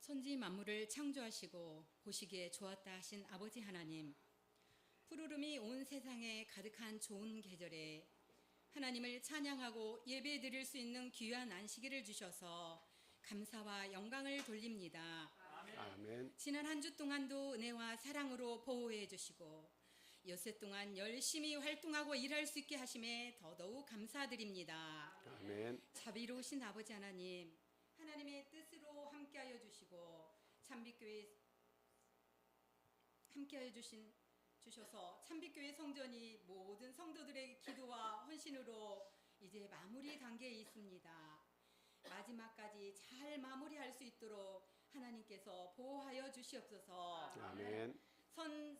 천지 만물을 창조하시고 보시기에 좋았다 하신 아버지 하나님, 푸르름이 온 세상에 가득한 좋은 계절에 하나님을 찬양하고 예배드릴 수 있는 귀한 안식일을 주셔서 감사와 영광을 돌립니다. 아멘. 지난 한 주 동안도 은혜와 사랑으로 보호해 주시고 여세 동안 열심히 활동하고 일할 수 있게 하심에 더더욱 감사드립니다. 아멘. 자비로우신 아버지 하나님, 하나님의 뜻으로 함께하여 주시고 참빛교회 함께하여 주셔서 참빛교회 성전이 모든 성도들의 기도와 헌신으로 이제 마무리 단계에 있습니다. 마지막까지 잘 마무리할 수 있도록 하나님께서 보호하여 주시옵소서. 아멘.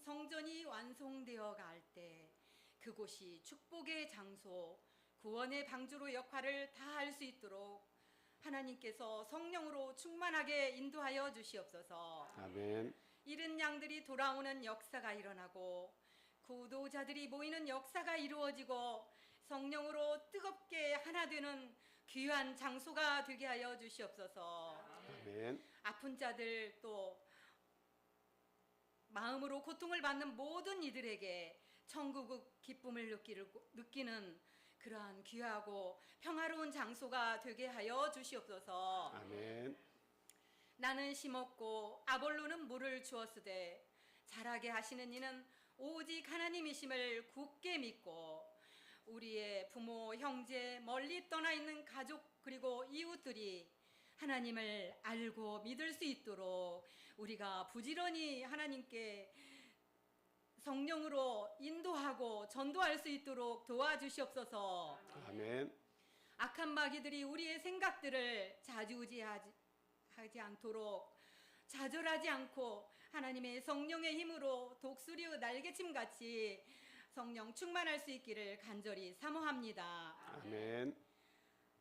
성전이 완성되어 갈 때 그곳이 축복의 장소, 구원의 방주로 역할을 다할 수 있도록 하나님께서 성령으로 충만하게 인도하여 주시옵소서. 아멘. 잃은 양들이 돌아오는 역사가 일어나고 구도자들이 모이는 역사가 이루어지고 성령으로 뜨겁게 하나 되는 귀한 장소가 되게 하여 주시옵소서. 아멘. 아픈 자들 또 마음으로 고통을 받는 모든 이들에게 천국의 기쁨을 느끼는 그러한 귀하고 평화로운 장소가 되게 하여 주시옵소서. 아멘. 나는 심었고 아볼로는 물을 주었으되 자라게 하시는 이는 오직 하나님이심을 굳게 믿고 우리의 부모, 형제, 멀리 떠나 있는 가족 그리고 이웃들이 하나님을 알고 믿을 수 있도록 우리가 부지런히 하나님께 성령으로 인도하고 전도할 수 있도록 도와주시옵소서. 아멘. 악한 마귀들이 우리의 생각들을 좌지우지하지 않도록 좌절하지 않고 하나님의 성령의 힘으로 독수리의 날개침같이 성령 충만할 수 있기를 간절히 사모합니다. 아멘.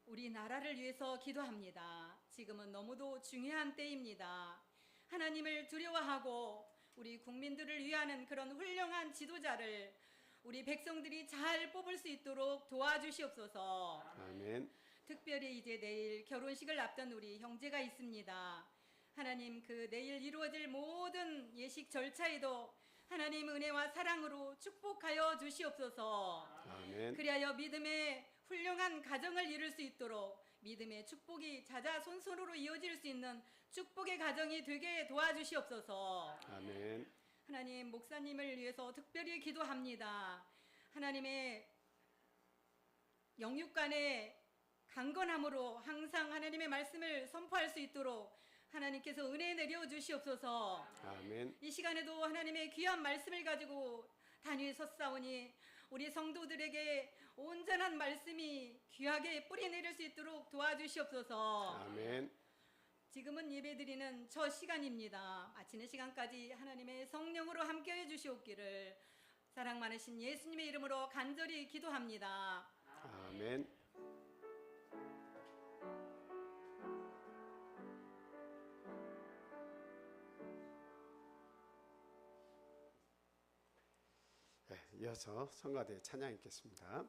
우리나라를 위해서 기도합니다. 지금은 너무도 중요한 때입니다. 하나님을 두려워하고 우리 국민들을 위하는 그런 훌륭한 지도자를 우리 백성들이 잘 뽑을 수 있도록 도와주시옵소서. 아멘. 특별히 이제 내일 결혼식을 앞둔 우리 형제가 있습니다. 하나님, 그 내일 이루어질 모든 예식 절차에도 하나님 은혜와 사랑으로 축복하여 주시옵소서. 아멘. 그리하여 믿음의 훌륭한 가정을 이룰 수 있도록 믿음의 축복이 자자손손으로 이어질 수 있는 축복의 가정이 되게 도와주시옵소서. 아멘. 하나님, 목사님을 위해서 특별히 기도합니다. 하나님의 영육간의 강건함으로 항상 하나님의 말씀을 선포할 수 있도록 하나님께서 은혜 내려 주시옵소서. 아멘. 이 시간에도 하나님의 귀한 말씀을 가지고 단위에 섰사오니 우리 성도들에게 온전한 말씀이 귀하게 뿌리 내릴 수 있도록 도와주시옵소서. 아멘. 지금은 예배드리는 저 시간입니다. 마치는 시간까지 하나님의 성령으로 함께해 주시옵기를 사랑 많으신 예수님의 이름으로 간절히 기도합니다. 아멘. 네, 이어서 성가대 찬양 읽겠습니다.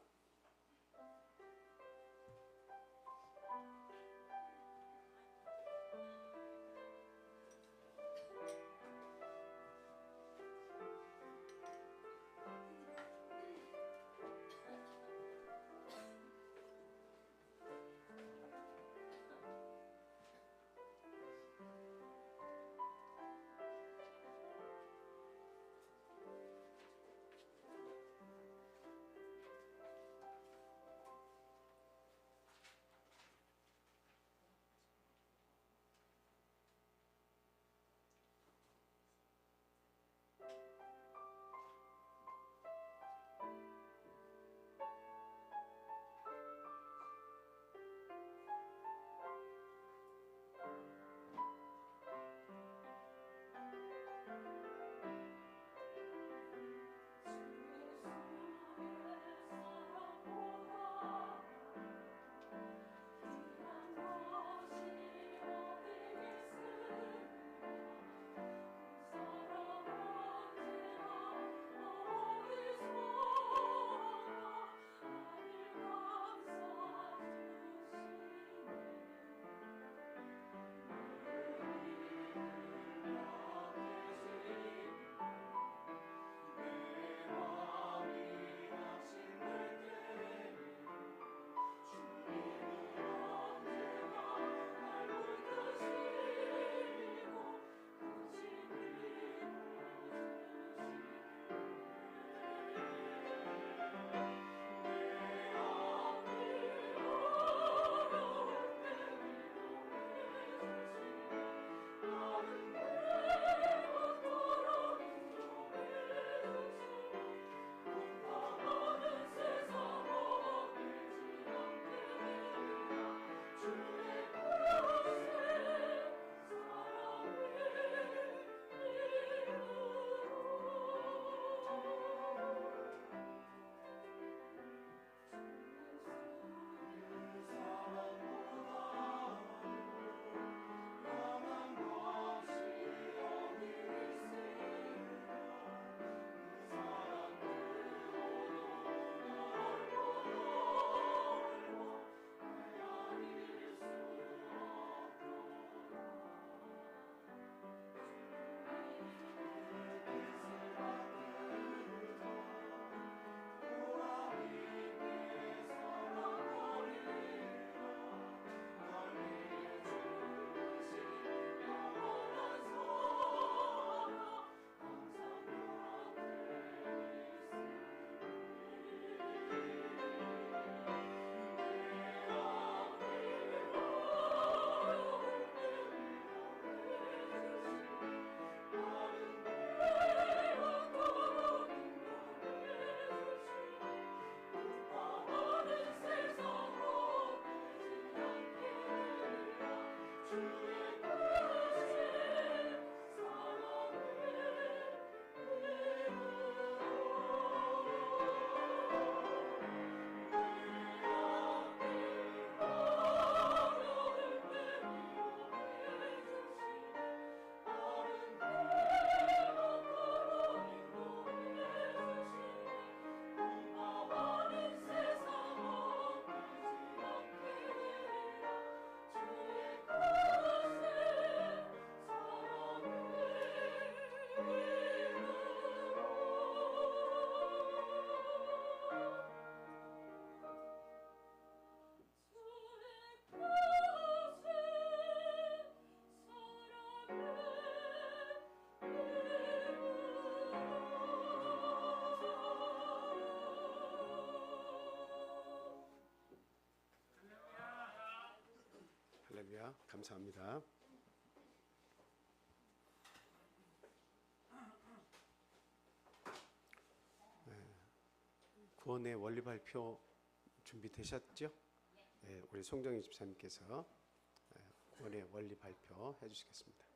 할렐루야. 감사합니다. 구원의 원리 발표 준비되셨죠? 네, 우리 송정희 집사님께서 구원의 원리 발표 해주시겠습니다.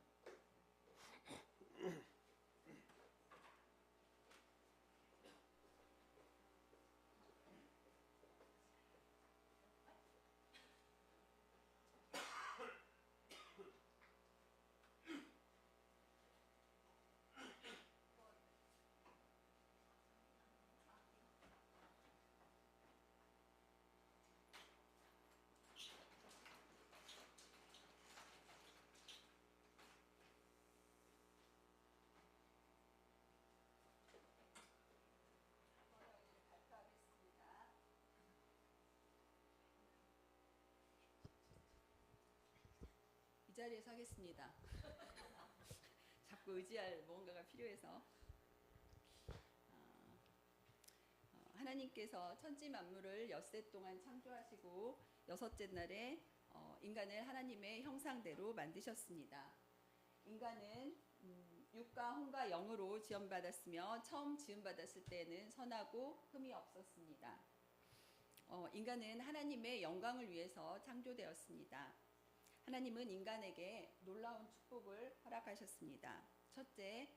이 자리에서 하겠습니다. 자꾸 의지할 무언가가 필요해서. 하나님께서 천지 만물을 엿새 동안 창조하시고 여섯째 날에 인간을 하나님의 형상대로 만드셨습니다. 인간은 육과 혼과 영으로 지음받았으며 처음 지음받았을 때는 선하고 흠이 없었습니다. 인간은 하나님의 영광을 위해서 창조되었습니다. 하나님은 인간에게 놀라운 축복을 허락하셨습니다. 첫째,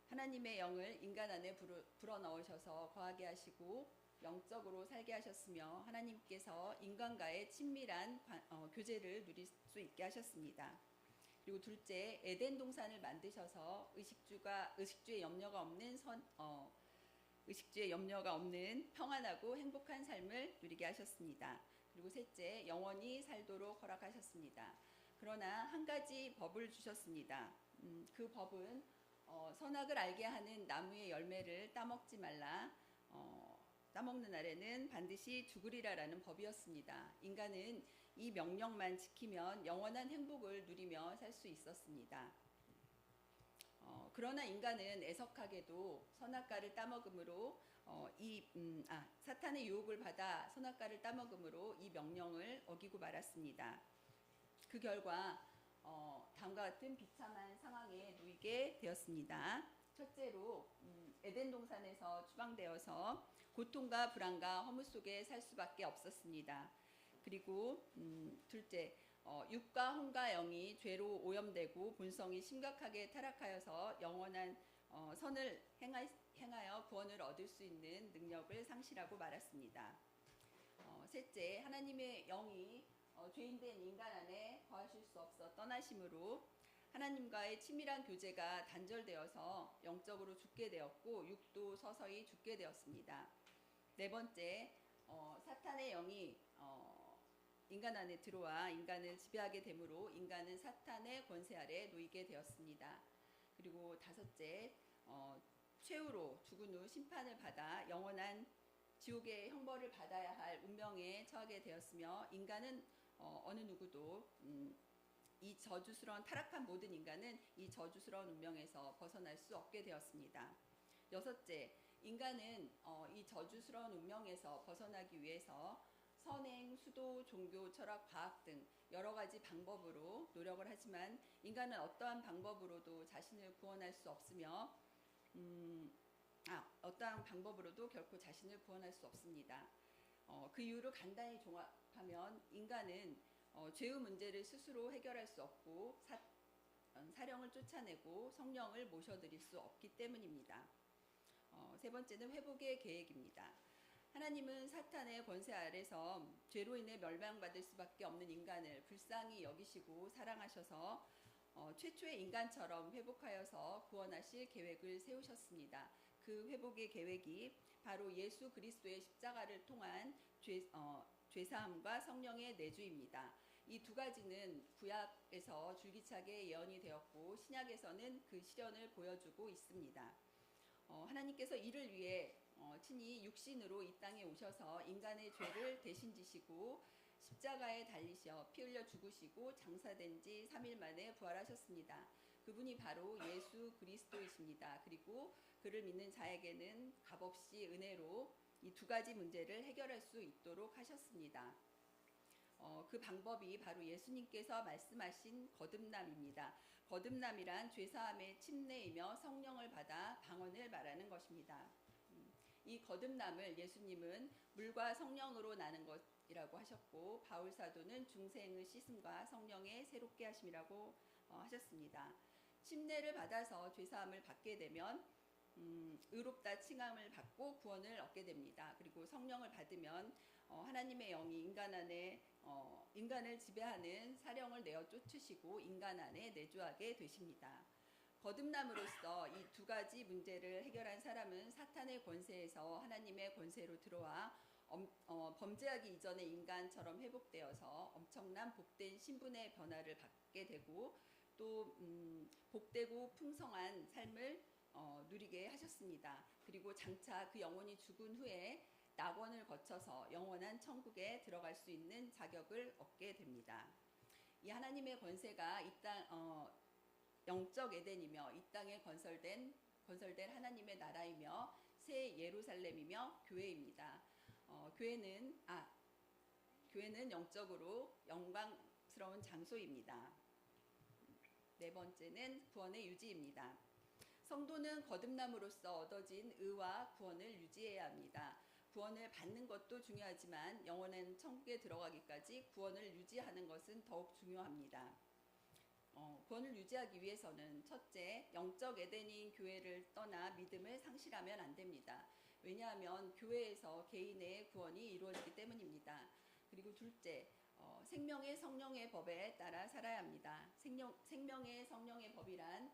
하나님의 영을 인간 안에 불어넣으셔서 거하게 하시고 영적으로 살게 하셨으며 하나님께서 인간과의 친밀한 교제를 누릴 수 있게 하셨습니다. 그리고 둘째, 에덴 동산을 만드셔서 의식주의 염려가 없는 평안하고 행복한 삶을 누리게 하셨습니다. 그리고 셋째, 영원히 살도록 허락하셨습니다. 그러나 한 가지 법을 주셨습니다. 그 법은 선악을 알게 하는 나무의 열매를 따먹지 말라. 따먹는 날에는 반드시 죽으리라라는 법이었습니다. 인간은 이 명령만 지키면 영원한 행복을 누리며 살 수 있었습니다. 그러나 인간은 애석하게도 선악과를 따먹음으로 사탄의 유혹을 받아 선악과를 따먹음으로 이 명령을 어기고 말았습니다. 그 결과 다음과 같은 비참한 상황에 놓이게 되었습니다. 첫째로 에덴 동산에서 추방되어서 고통과 불안과 허무 속에 살 수밖에 없었습니다. 그리고 둘째, 육과 혼과 영이 죄로 오염되고 본성이 심각하게 타락하여서 영원한 선을 행하여 구원을 얻을 수 있는 능력을 상실하고 말았습니다. 셋째, 하나님의 영이 죄인된 인간 안에 거하실 수 없어 떠나심으로 하나님과의 친밀한 교제가 단절되어서 영적으로 죽게 되었고 육도 서서히 죽게 되었습니다. 네 번째, 사탄의 영이 인간 안에 들어와 인간을 지배하게 되므로 인간은 사탄의 권세 아래 놓이게 되었습니다. 그리고 다섯째, 최후로 죽은 후 심판을 받아 영원한 지옥의 형벌을 받아야 할 운명에 처하게 되었으며 인간은 어느 누구도 이 저주스러운 타락한 모든 인간은 이 저주스러운 운명에서 벗어날 수 없게 되었습니다. 여섯째, 인간은 이 저주스러운 운명에서 벗어나기 위해서 선행, 수도, 종교, 철학, 과학 등 여러 가지 방법으로 노력을 하지만 인간은 어떠한 방법으로도 자신을 구원할 수 없으며 어떠한 방법으로도 결코 자신을 구원할 수 없습니다. 그 이유를 간단히 종합하면 인간은 죄의 문제를 스스로 해결할 수 없고 사령을 쫓아내고 성령을 모셔드릴 수 없기 때문입니다. 세 번째는 회복의 계획입니다. 하나님은 사탄의 권세 아래서 죄로 인해 멸망받을 수밖에 없는 인간을 불쌍히 여기시고 사랑하셔서 최초의 인간처럼 회복하여서 구원하실 계획을 세우셨습니다. 그 회복의 계획이 바로 예수 그리스도의 십자가를 통한 죄사함과 성령의 내주입니다. 이 두 가지는 구약에서 줄기차게 예언이 되었고 신약에서는 그 실현을 보여주고 있습니다. 하나님께서 이를 위해 친히 육신으로 이 땅에 오셔서 인간의 죄를 대신 지시고 십자가에 달리셔 피 흘려 죽으시고 장사된 지 3일 만에 부활하셨습니다. 그분이 바로 예수 그리스도이십니다. 그리고 그를 믿는 자에게는 값없이 은혜로 이 두 가지 문제를 해결할 수 있도록 하셨습니다. 그 방법이 바로 예수님께서 말씀하신 거듭남입니다. 거듭남이란 죄사함의 침례이며 성령을 받아 방언을 말하는 것입니다. 이 거듭남을 예수님은 물과 성령으로 나는 것이라고 하셨고, 바울 사도는 중생의 씻음과 성령의 새롭게 하심이라고 하셨습니다. 침례를 받아서 죄사함을 받게 되면 의롭다 칭함을 받고 구원을 얻게 됩니다. 그리고 성령을 받으면 하나님의 영이 인간 안에 인간을 지배하는 사령을 내어 쫓으시고 인간 안에 내주하게 되십니다. 거듭남으로써 이 두 가지 문제를 해결한 사람은 사탄의 권세에서 하나님의 권세로 들어와 범죄하기 이전의 인간처럼 회복되어서 엄청난 복된 신분의 변화를 받게 되고, 또 복되고 풍성한 삶을 누리게 하셨습니다. 그리고 장차 그 영혼이 죽은 후에 낙원을 거쳐서 영원한 천국에 들어갈 수 있는 자격을 얻게 됩니다. 이 하나님의 권세가 이 땅 영적 에덴이며 이 땅에 건설된 하나님의 나라이며 새 예루살렘이며 교회입니다. 교회는 영적으로 영광스러운 장소입니다. 네 번째는 구원의 유지입니다. 성도는 거듭남으로써 얻어진 의와 구원을 유지해야 합니다. 구원을 받는 것도 중요하지만 영원한 천국에 들어가기까지 구원을 유지하는 것은 더욱 중요합니다. 구원을 유지하기 위해서는 첫째, 영적 에덴인 교회를 떠나 믿음을 상실하면 안 됩니다. 왜냐하면 교회에서 개인의 구원이 이루어지기 때문입니다. 그리고 둘째, 생명의 성령의 법에 따라 살아야 합니다. 생명의 성령의 법이란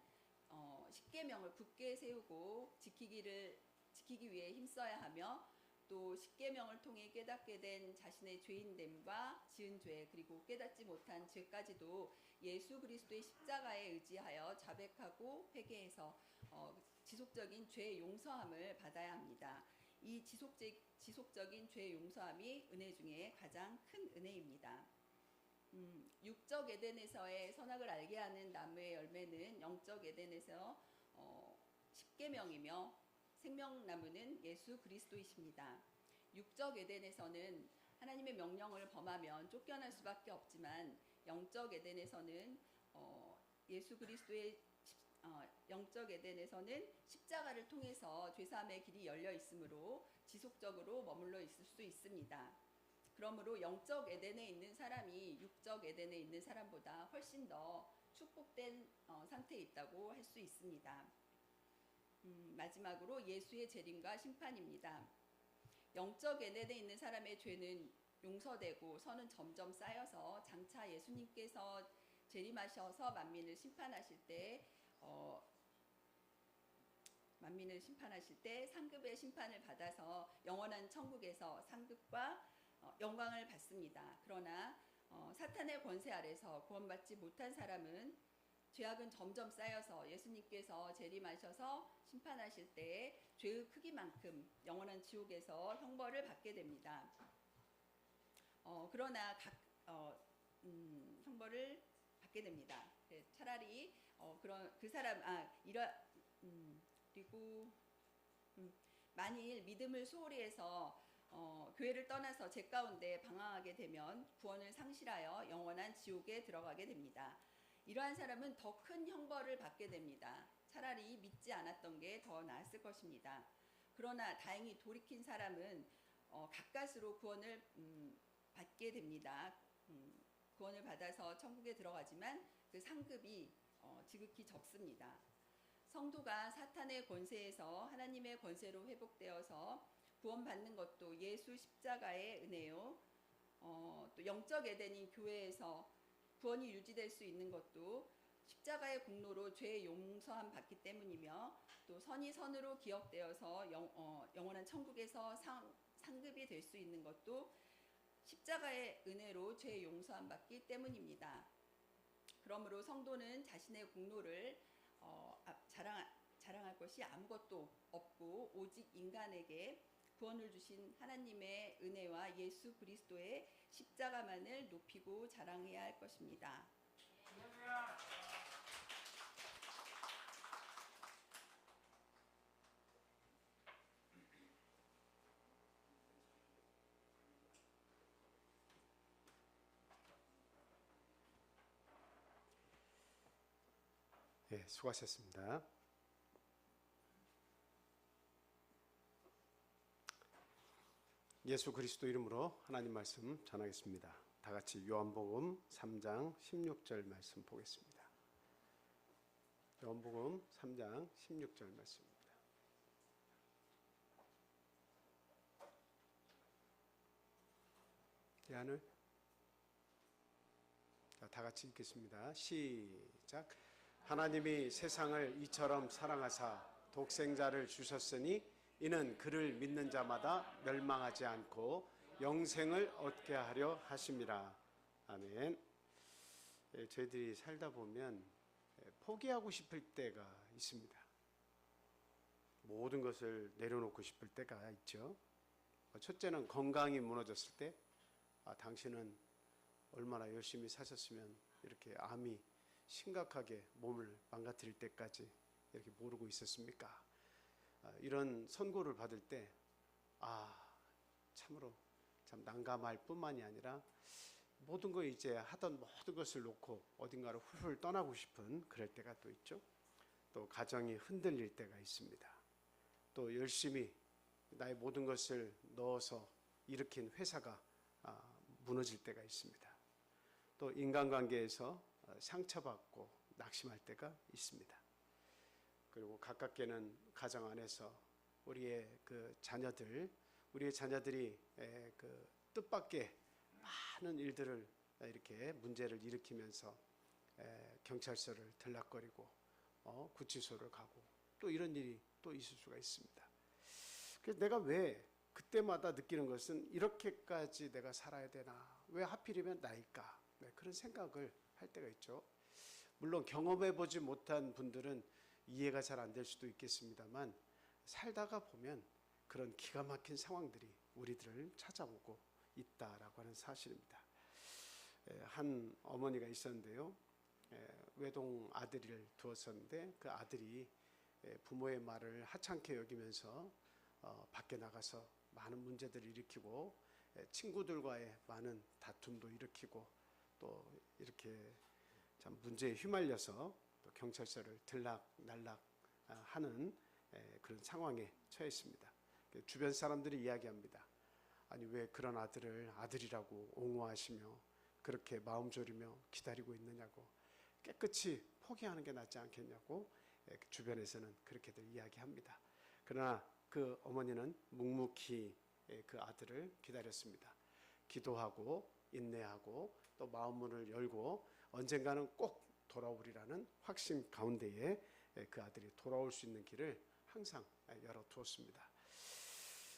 10계명을 굳게 세우고 지키기 위해 힘써야 하며, 또 10계명을 통해 깨닫게 된 자신의 죄인됨과 지은 죄, 그리고 깨닫지 못한 죄까지도 예수 그리스도의 십자가에 의지하여 자백하고 회개해서 지속적인 죄 용서함을 받아야 합니다. 이 지속적인 죄 용서함이 은혜 중에 가장 큰 은혜입니다. 육적 에덴에서의 선악을 알게 하는 나무의 열매는 영적 에덴에서 10계명이며 생명나무는 예수 그리스도이십니다. 육적 에덴에서는 하나님의 명령을 범하면 쫓겨날 수밖에 없지만, 영적 에덴에서는 영적 에덴에서는 십자가를 통해서 죄사함의 길이 열려 있으므로 지속적으로 머물러 있을 수 있습니다. 그러므로 영적 에덴에 있는 사람이 육적 에덴에 있는 사람보다 훨씬 더 축복된 상태에 있다고 할 수 있습니다. 마지막으로 예수의 재림과 심판입니다. 영적 에덴에 있는 사람의 죄는 용서되고 선은 점점 쌓여서 장차 예수님께서 재림하셔서 만민을 심판하실 때 상급의 심판을 받아서 영원한 천국에서 상급과 영광을 받습니다. 그러나 사탄의 권세 아래서 구원받지 못한 사람은 죄악은 점점 쌓여서 예수님께서 재림하셔서 심판하실 때 죄의 크기만큼 영원한 지옥에서 형벌을 받게 됩니다. 그러나 형벌을 받게 됩니다. 차라리 그리고 만일 믿음을 소홀히 해서 교회를 떠나서 죄 가운데 방황하게 되면 구원을 상실하여 영원한 지옥에 들어가게 됩니다. 이러한 사람은 더 큰 형벌을 받게 됩니다. 차라리 믿지 않았던 게 더 나았을 것입니다. 그러나 다행히 돌이킨 사람은 가까스로 구원을 받게 됩니다. 구원을 받아서 천국에 들어가지만 그 상급이 지극히 적습니다. 성도가 사탄의 권세에서 하나님의 권세로 회복되어서 구원받는 것도 예수 십자가의 은혜요. 또 영적 에덴인 교회에서 구원이 유지될 수 있는 것도 십자가의 공로로 죄 용서함 받기 때문이며, 또 선이 선으로 기억되어서 영원한 천국에서 상급이 될 수 있는 것도 십자가의 은혜로 죄 용서함 받기 때문입니다. 그러므로 성도는 자신의 공로를 자랑할 것이 아무것도 없고 오직 인간에게 구원을 주신 하나님의 은혜와 예수 그리스도의 십자가만을 높이고 자랑해야 할 것입니다. 예, 수고하셨습니다. 예수 그리스도 이름으로 하나님 말씀 전하겠습니다. 다 같이 요한복음 3장 16절 말씀 보겠습니다. 요한복음 3장 16절 말씀입니다. 대안을 다 같이 읽겠습니다. 시작. 하나님이 세상을 이처럼 사랑하사 독생자를 주셨으니 이는 그를 믿는 자마다 멸망하지 않고 영생을 얻게 하려 하심이라. 아멘. 저희들이 살다 보면 포기하고 싶을 때가 있습니다. 모든 것을 내려놓고 싶을 때가 있죠. 첫째는 건강이 무너졌을 때, 당신은 얼마나 열심히 사셨으면 이렇게 암이 심각하게 몸을 망가뜨릴 때까지 이렇게 모르고 있었습니까? 이런 선고를 받을 때 참으로 참 난감할 뿐만이 아니라 모든 거 이제 하던 모든 것을 놓고 어딘가로 훌훌 떠나고 싶은 그럴 때가 또 있죠. 또 가정이 흔들릴 때가 있습니다. 또 열심히 나의 모든 것을 넣어서 일으킨 회사가 무너질 때가 있습니다. 또 인간관계에서 상처받고 낙심할 때가 있습니다. 그리고 가깝게는 가정 안에서 우리의 자녀들이 그 뜻밖의 많은 일들을 이렇게 문제를 일으키면서 경찰서를 들락거리고 구치소를 가고 또 이런 일이 또 있을 수가 있습니다. 그래서 내가 왜 그때마다 느끼는 것은 이렇게까지 내가 살아야 되나? 왜 하필이면 나일까? 그런 생각을 할 때가 있죠. 물론 경험해보지 못한 분들은 이해가 잘 안 될 수도 있겠습니다만 살다가 보면 그런 기가 막힌 상황들이 우리들을 찾아오고 있다라고 하는 사실입니다. 한 어머니가 있었는데요. 외동 아들을 두었었는데 그 아들이 부모의 말을 하찮게 여기면서 밖에 나가서 많은 문제들을 일으키고 친구들과의 많은 다툼도 일으키고 또 이렇게 참 문제에 휘말려서 또 경찰서를 들락날락 하는 그런 상황에 처했습니다. 주변 사람들이 이야기합니다. 아니 왜 그런 아들을 아들이라고 옹호하시며 그렇게 마음 졸이며 기다리고 있느냐고, 깨끗이 포기하는 게 낫지 않겠냐고 주변에서는 그렇게들 이야기합니다. 그러나 그 어머니는 묵묵히 그 아들을 기다렸습니다. 기도하고 인내하고 또 마음문을 열고 언젠가는 꼭 돌아오리라는 확신 가운데에 그 아들이 돌아올 수 있는 길을 항상 열어두었습니다.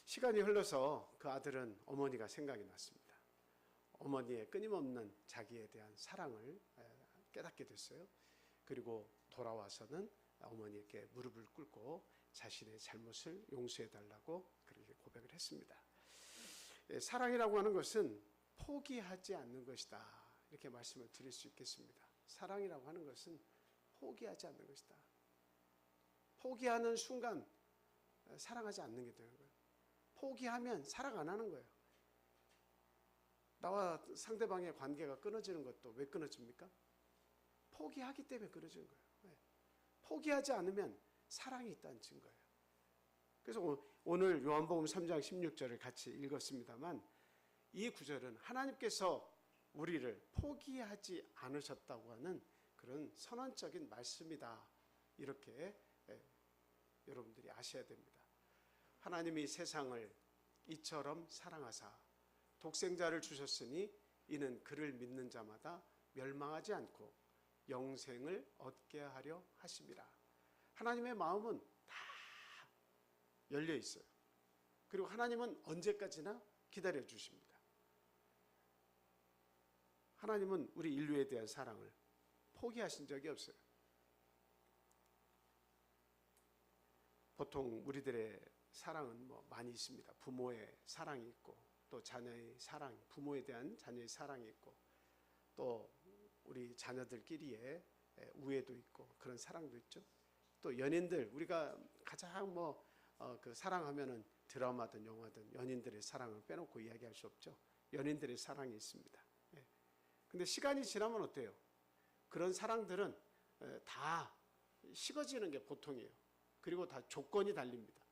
시간이 흘러서 그 아들은 어머니가 생각이 났습니다. 어머니의 끊임없는 자기에 대한 사랑을 깨닫게 됐어요. 그리고 돌아와서는 어머니에게 무릎을 꿇고 자신의 잘못을 용서해달라고 그렇게 고백을 했습니다. 사랑이라고 하는 것은 포기하지 않는 것이다, 이렇게 말씀을 드릴 수 있겠습니다. 사랑이라고 하는 것은 포기하지 않는 것이다. 포기하는 순간 사랑하지 않는 게 되는 거예요. 포기하면 사랑 안 하는 거예요. 나와 상대방의 관계가 끊어지는 것도 왜 끊어집니까? 포기하기 때문에 끊어지는 거예요. 포기하지 않으면 사랑이 있다는 증거예요. 그래서 오늘 요한복음 3장 16절을 같이 읽었습니다만 이 구절은 하나님께서 우리를 포기하지 않으셨다고 하는 그런 선언적인 말씀이다, 이렇게 여러분들이 아셔야 됩니다. 하나님이 세상을 이처럼 사랑하사 독생자를 주셨으니 이는 그를 믿는 자마다 멸망하지 않고 영생을 얻게 하려 하심이라. 하나님의 마음은 다 열려 있어요. 그리고 하나님은 언제까지나 기다려 주십니다. 하나님은 우리 인류에 대한 사랑을 포기하신 적이 없어요. 보통 우리들의 사랑은 많이 있습니다. 부모의 사랑이 있고 또 자녀의 사랑, 부모에 대한 자녀의 사랑이 있고 또 우리 자녀들끼리의 우애도 있고 그런 사랑도 있죠. 또 연인들, 우리가 가장 그 사랑하면은 드라마든 영화든 연인들의 사랑을 빼놓고 이야기할 수 없죠. 연인들의 사랑이 있습니다. 근데 시간이 지나면 어때요? 그런 사랑들은 다 식어지는 게 보통이에요. 그리고 다 조건이 달립니다.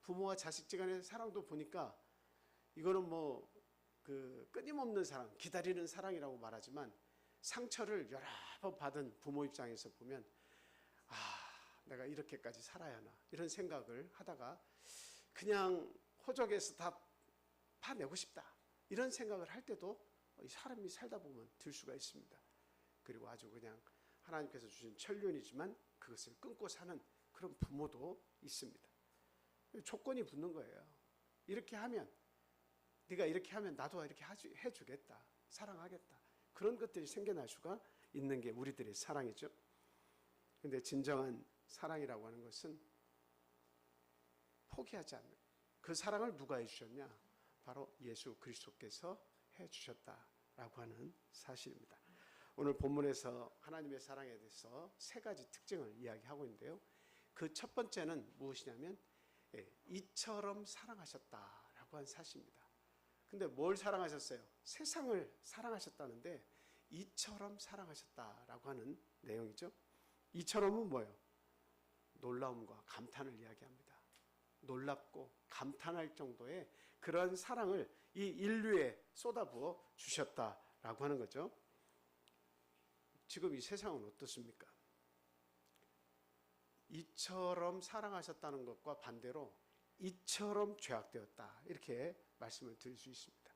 부모와 자식간의 사랑도 보니까 이거는 뭐 그 끊임없는 사랑, 기다리는 사랑이라고 말하지만 상처를 여러 번 받은 부모 입장에서 보면 내가 이렇게까지 살아야 하나 이런 생각을 하다가 그냥 호적에서 다 파내고 싶다 이런 생각을 할 때도 이 사람이 살다 보면 들 수가 있습니다. 그리고 아주 그냥 하나님께서 주신 천륜이지만 그것을 끊고 사는 그런 부모도 있습니다. 조건이 붙는 거예요. 이렇게 하면 네가 이렇게 하면 나도 이렇게 해주겠다, 사랑하겠다, 그런 것들이 생겨날 수가 있는 게 우리들의 사랑이죠. 근데 진정한 사랑이라고 하는 것은 포기하지 않는, 그 사랑을 누가 해주셨냐? 바로 예수 그리스도께서 해주셨다라고 하는 사실입니다. 오늘 본문에서 하나님의 사랑에 대해서 세 가지 특징을 이야기하고 있는데요. 그 첫 번째는 무엇이냐면 이처럼 사랑하셨다라고 한 사실입니다. 근데 뭘 사랑하셨어요? 세상을 사랑하셨다는데 이처럼 사랑하셨다라고 하는 내용이죠. 이처럼은 뭐예요? 놀라움과 감탄을 이야기합니다. 놀랍고 감탄할 정도의 그런 사랑을 이 인류에 쏟아부어 주셨다라고 하는 거죠. 지금 이 세상은 어떻습니까? 이처럼 사랑하셨다는 것과 반대로 이처럼 죄악되었다 이렇게 말씀을 드릴 수 있습니다.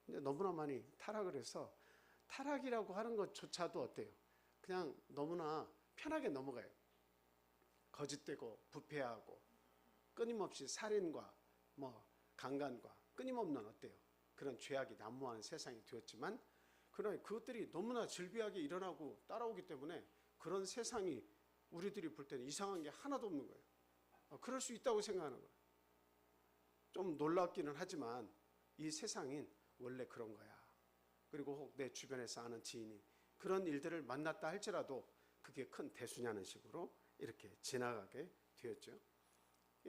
근데 너무나 많이 타락을 해서 타락이라고 하는 것조차도 어때요? 그냥 너무나 편하게 넘어가요. 거짓되고 부패하고 끊임없이 살인과 강간과 끊임없는 어때요? 그런 죄악이 난무하는 세상이 되었지만 그러나 그것들이 너무나 즐비하게 일어나고 따라오기 때문에 그런 세상이 우리들이 볼 때는 이상한 게 하나도 없는 거예요. 그럴 수 있다고 생각하는 거예요. 좀 놀랍기는 하지만 이 세상은 원래 그런 거야. 그리고 혹 내 주변에서 아는 지인이 그런 일들을 만났다 할지라도 그게 큰 대수냐는 식으로 이렇게 지나가게 되었죠.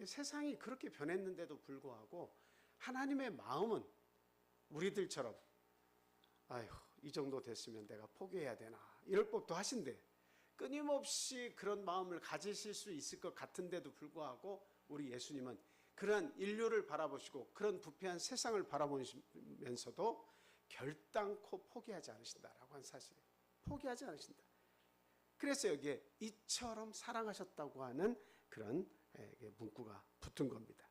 세상이 그렇게 변했는데도 불구하고 하나님의 마음은 우리들처럼 이 정도 됐으면 내가 포기해야 되나 이럴 법도 하신데 끊임없이 그런 마음을 가지실 수 있을 것 같은데도 불구하고 우리 예수님은 그런 인류를 바라보시고 그런 부패한 세상을 바라보시면서도 결단코 포기하지 않으신다라고 한 사실이에요. 포기하지 않으신다. 그래서 여기에 이처럼 사랑하셨다고 하는 그런 문구가 붙은 겁니다.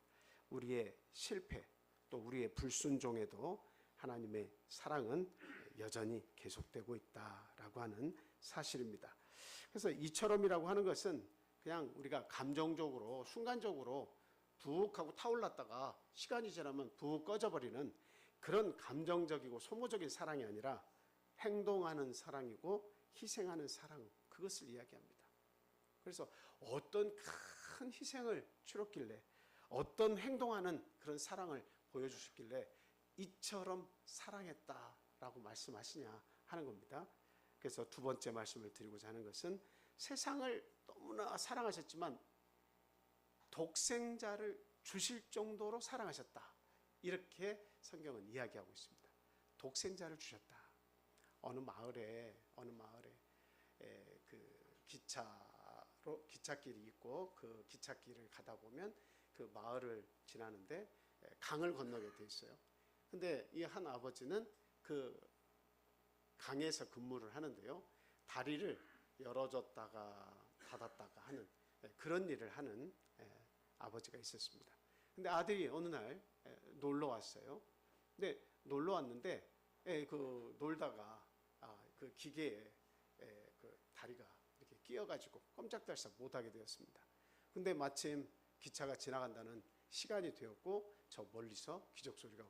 우리의 실패 또 우리의 불순종에도 하나님의 사랑은 여전히 계속되고 있다라고 하는 사실입니다. 그래서 이처럼이라고 하는 것은 그냥 우리가 감정적으로 순간적으로 푹 하고 타올랐다가 시간이 지나면 푹 꺼져버리는 그런 감정적이고 소모적인 사랑이 아니라 행동하는 사랑이고 희생하는 사랑, 그것을 이야기합니다. 그래서 어떤 큰 희생을 치렀길래 어떤 행동하는 그런 사랑을 보여주셨길래 이처럼 사랑했다라고 말씀하시냐 하는 겁니다. 그래서 두 번째 말씀을 드리고자 하는 것은 세상을 너무나 사랑하셨지만 독생자를 주실 정도로 사랑하셨다. 이렇게 성경은 이야기하고 있습니다. 독생자를 주셨다. 어느 마을에 그 기찻길이 있고 그 기찻길을 가다 보면 그 마을을 지나는데 강을 건너게 돼 있어요. 근데 이 한 아버지는 그 강에서 근무를 하는데요. 다리를 열어줬다가 닫았다가 하는 그런 일을 하는 아버지가 있었습니다. 근데 아들이 어느 날 놀러 왔어요. 근데 놀러 왔는데 그 놀다가 그 기계에 그 다리가 이렇게 끼어가지고 꼼짝달싹 못하게 되었습니다. 근데 마침 기차가 지나간다는 시간이 되었고 저 멀리서 기적 소리가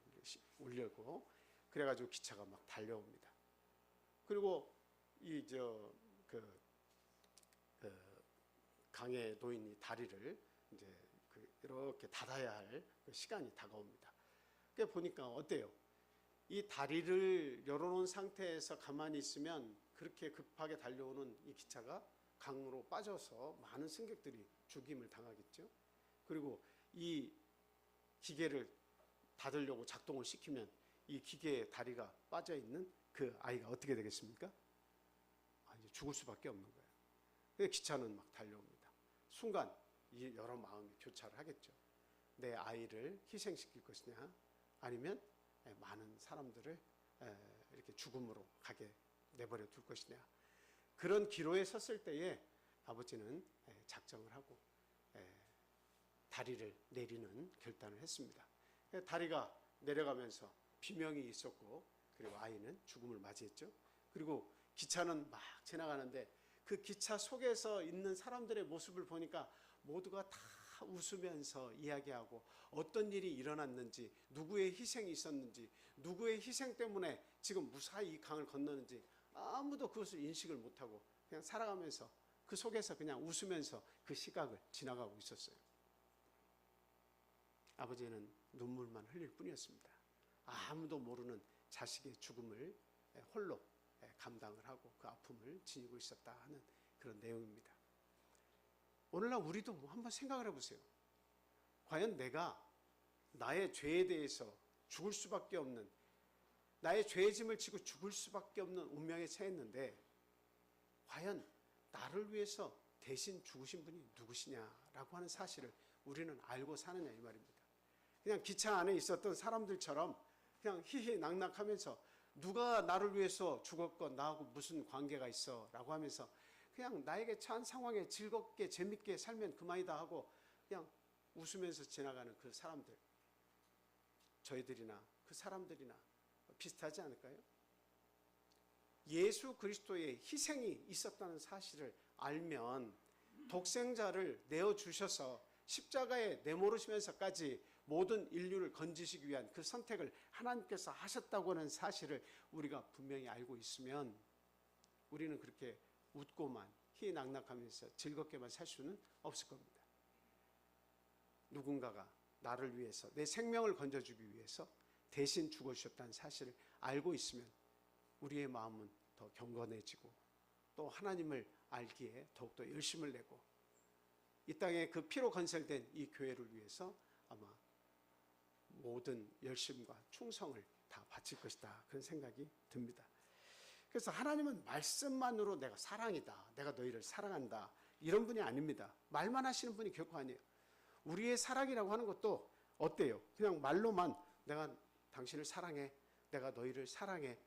울려고 그래가지고 기차가 막 달려옵니다. 그리고 그 강에 놓인 이 다리를 이제 이렇게 닫아야 할 그 시간이 다가옵니다. 그 보니까 어때요? 이 다리를 열어놓은 상태에서 가만히 있으면 그렇게 급하게 달려오는 이 기차가 강으로 빠져서 많은 승객들이 죽임을 당하겠죠. 그리고 이 기계를 닫으려고 작동을 시키면 이 기계의 다리가 빠져 있는 그 아이가 어떻게 되겠습니까? 이제 죽을 수밖에 없는 거예요. 기차는 막 달려옵니다. 순간 이 여러 마음이 교차를 하겠죠. 내 아이를 희생시킬 것이냐, 아니면 많은 사람들을 이렇게 죽음으로 가게 내버려 둘 것이냐. 그런 기로에 섰을 때에 아버지는 작정을 하고 다리를 내리는 결단을 했습니다. 다리가 내려가면서 비명이 있었고, 그리고 아이는 죽음을 맞이했죠. 그리고 기차는 막 지나가는데 그 기차 속에서 있는 사람들의 모습을 보니까 모두가 다 웃으면서 이야기하고 어떤 일이 일어났는지, 누구의 희생이 있었는지, 누구의 희생 때문에 지금 무사히 이 강을 건너는지 아무도 그것을 인식을 못하고 그냥 살아가면서 그 속에서 그냥 웃으면서 그 시각을 지나가고 있었어요. 아버지는 눈물만 흘릴 뿐이었습니다. 아무도 모르는 자식의 죽음을 홀로 감당을 하고 그 아픔을 지니고 있었다 하는 그런 내용입니다. 오늘날 우리도 한번 생각을 해보세요. 과연 내가 나의 죄에 대해서 죽을 수밖에 없는, 나의 죄의 짐을 지고 죽을 수밖에 없는 운명에 처했는데 과연 나를 위해서 대신 죽으신 분이 누구시냐라고 하는 사실을 우리는 알고 사느냐, 이 말입니다. 그냥 기차 안에 있었던 사람들처럼 그냥 희희낙낙하면서 누가 나를 위해서 죽었건 나하고 무슨 관계가 있어 라고 하면서 그냥 나에게 처한 상황에 즐겁게 재밌게 살면 그만이다 하고 그냥 웃으면서 지나가는 그 사람들, 저희들이나 그 사람들이나 비슷하지 않을까요? 예수 그리스도의 희생이 있었다는 사실을 알면 독생자를 내어주셔서 십자가에 내모르시면서까지 모든 인류를 건지시기 위한 그 선택을 하나님께서 하셨다고 하는 사실을 우리가 분명히 알고 있으면 우리는 그렇게 웃고만 희낙낙하면서 즐겁게만 살 수는 없을 겁니다. 누군가가 나를 위해서, 내 생명을 건져주기 위해서 대신 죽어주셨다는 사실을 알고 있으면 우리의 마음은 더 경건해지고 또 하나님을 알기에 더욱더 열심을 내고 이 땅에 그 피로 건설된 이 교회를 위해서 아마 모든 열심과 충성을 다 바칠 것이다, 그런 생각이 듭니다. 그래서 하나님은 말씀만으로 내가 사랑이다, 내가 너희를 사랑한다, 이런 분이 아닙니다. 말만 하시는 분이 결코 아니에요. 우리의 사랑이라고 하는 것도 어때요? 그냥 말로만 내가 당신을 사랑해, 내가 너희를 사랑해,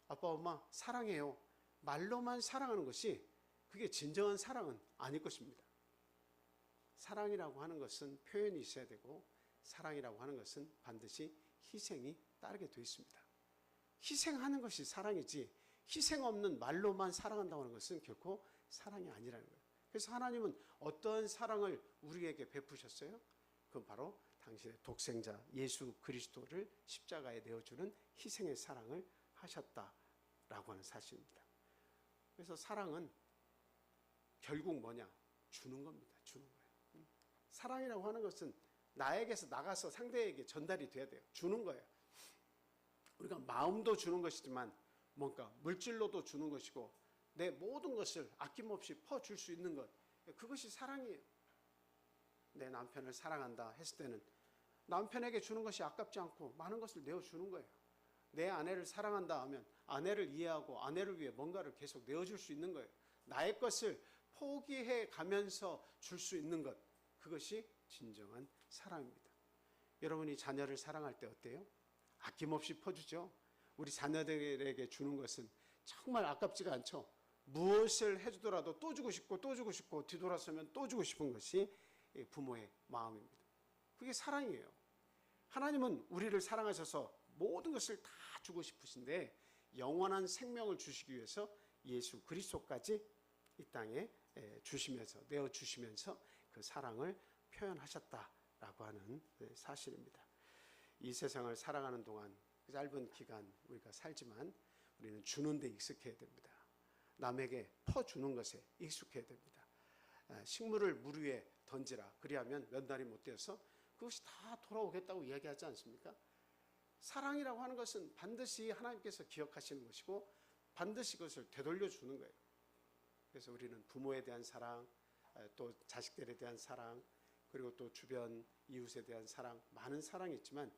아빠 엄마 사랑해요, 말로만 사랑하는 것이 그게 진정한 사랑은 아닐 것입니다. 사랑이라고 하는 것은 표현이 있어야 되고 사랑이라고 하는 것은 반드시 희생이 따르게 되어 있습니다. 희생하는 것이 사랑이지 희생 없는 말로만 사랑한다고 하는 것은 결코 사랑이 아니라는 거예요. 그래서 하나님은 어떤 사랑을 우리에게 베푸셨어요? 그건 바로 당신의 독생자 예수 그리스도를 십자가에 내어주는 희생의 사랑을 하셨다라고 하는 사실입니다. 그래서 사랑은 결국 뭐냐? 주는 겁니다. 주는 거예요. 사랑이라고 하는 것은 나에게서 나가서 상대에게 전달이 돼야 돼요. 주는 거예요. 우리가 마음도 주는 것이지만 뭔가 물질로도 주는 것이고 내 모든 것을 아낌없이 퍼줄 수 있는 것, 그것이 사랑이에요. 내 남편을 사랑한다 했을 때는 남편에게 주는 것이 아깝지 않고 많은 것을 내어주는 거예요. 내 아내를 사랑한다 하면 아내를 이해하고 아내를 위해 뭔가를 계속 내어줄 수 있는 거예요. 나의 것을 포기해 가면서 줄 수 있는 것, 그것이 진정한 사랑입니다. 여러분이 자녀를 사랑할 때 어때요? 아낌없이 퍼주죠. 우리 자녀들에게 주는 것은 정말 아깝지가 않죠. 무엇을 해주더라도 또 주고 싶고 또 주고 싶고 뒤돌아서면 또 주고 싶은 것이 부모의 마음입니다. 그게 사랑이에요. 하나님은 우리를 사랑하셔서 모든 것을 다 주고 싶으신데 영원한 생명을 주시기 위해서 예수 그리스도까지 이 땅에 주시면서 내어주시면서 그 사랑을 표현하셨다라고 하는 사실입니다. 이 세상을 살아가는 동안 짧은 기간 우리가 살지만 우리는 주는 데 익숙해야 됩니다. 남에게 퍼주는 것에 익숙해야 됩니다. 식물을 물 위에 던지라, 그리하면 몇 날이 못 되어서 그것이 다 돌아오겠다고 이야기하지 않습니까? 사랑이라고 하는 것은 반드시 하나님께서 기억하시는 것이고 반드시 그것을 되돌려 주는 거예요. 그래서 우리는 부모에 대한 사랑, 또 자식들에 대한 사랑, 그리고 또 주변 이웃에 대한 사랑, 많은 사랑이 있지만